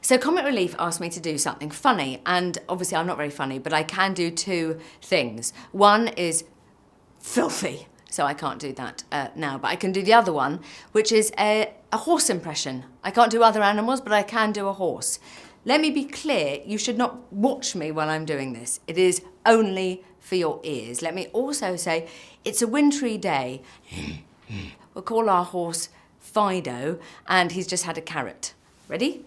So Comic Relief asked me to do something funny, and obviously I'm not very funny, but I can do two things. One is filthy, so I can't do that now, but I can do the other one, which is a horse impression. I can't do other animals, but I can do a horse. Let me be clear, you should not watch me while I'm doing this. It is only for your ears. Let me also say, it's a wintry day. We'll call our horse Fido, and he's just had a carrot. Ready?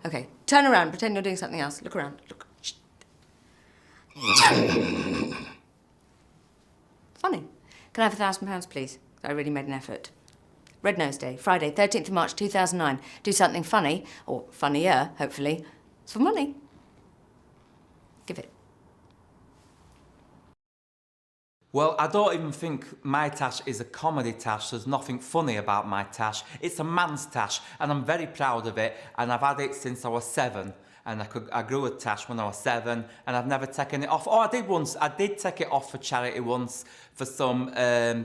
Okay, turn around, pretend you're doing something else. Look around, look. Funny. Can I have £1,000, please? I really made an effort. Red Nose Day, Friday, 13th of March, 2009. Do something funny, or funnier, hopefully. It's for money. Give it. Well, I don't even think my tash is a comedy tash. There's nothing funny about my tash. It's a man's tash, and I'm very proud of it, and I've had it since I was 7. And I grew a tash when I was 7, and I've never taken it off. Oh, I did once. I did take it off for charity once for some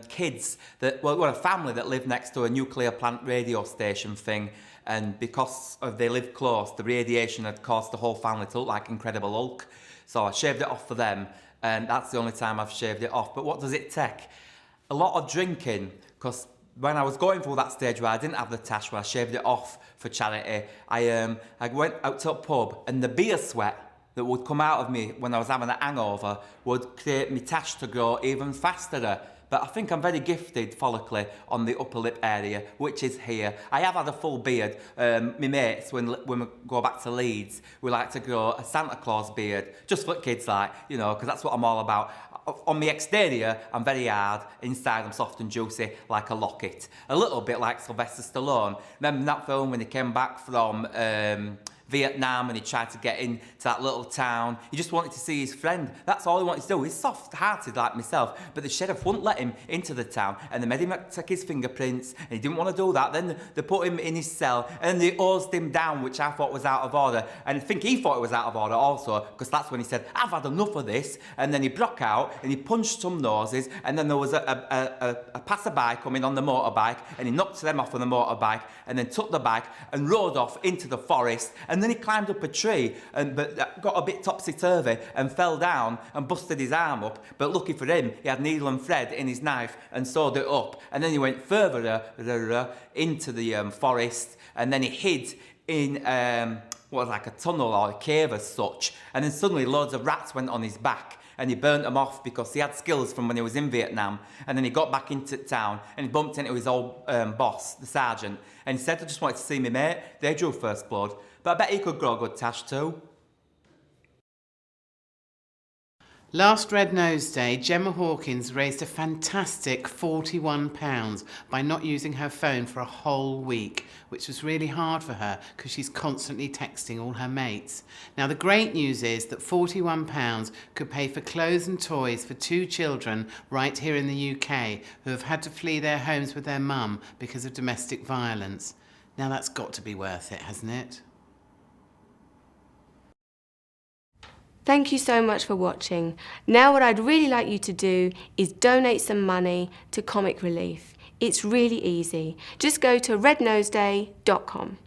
kids, a family that lived next to a nuclear plant radio station thing. And because they lived close, the radiation had caused the whole family to look like Incredible Hulk. So I shaved it off for them, and that's the only time I've shaved it off. But what does it take? A lot of drinking, because when I was going through that stage where I didn't have the tash, where I shaved it off for charity, I went out to a pub, and the beer sweat that would come out of me when I was having a hangover would create my tash to grow even faster. But I think I'm very gifted follically on the upper lip area, which is here. I have had a full beard. My mates, when we go back to Leeds, we like to grow a Santa Claus beard, just for kids, like, you know, because that's what I'm all about. On the exterior, I'm very hard. Inside, I'm soft and juicy, like a locket. A little bit like Sylvester Stallone. Remember that film when he came back from Vietnam and he tried to get into that little town? He just wanted to see his friend. That's all he wanted to do. He's soft-hearted like myself, but the sheriff wouldn't let him into the town, and they made him take his fingerprints, and he didn't want to do that. Then they put him in his cell, and they hosed him down, which I thought was out of order. And I think he thought it was out of order also, because that's when he said, "I've had enough of this." And then he broke out, and he punched some noses, and then there was a passerby coming on the motorbike, and he knocked them off on the motorbike, and then took the bike and rode off into the forest. And then he climbed up a tree, but got a bit topsy-turvy and fell down and busted his arm up. But lucky for him, he had needle and thread in his knife and sewed it up. And then he went further into the forest, and then he hid in what was like a tunnel or a cave as such. And then suddenly loads of rats went on his back, and he burnt them off because he had skills from when he was in Vietnam. And then he got back into town, and he bumped into his old boss, the sergeant, and he said, "I just wanted to see me mate." They drew first blood, but I bet he could grow a good tash too. Last Red Nose Day, Gemma Hawkins raised a fantastic £41 by not using her phone for a whole week, which was really hard for her because she's constantly texting all her mates. Now, the great news is that £41 could pay for clothes and toys for 2 children right here in the UK who have had to flee their homes with their mum because of domestic violence. Now, that's got to be worth it, hasn't it? Thank you so much for watching. Now what I'd really like you to do is donate some money to Comic Relief. It's really easy. Just go to rednoseday.com.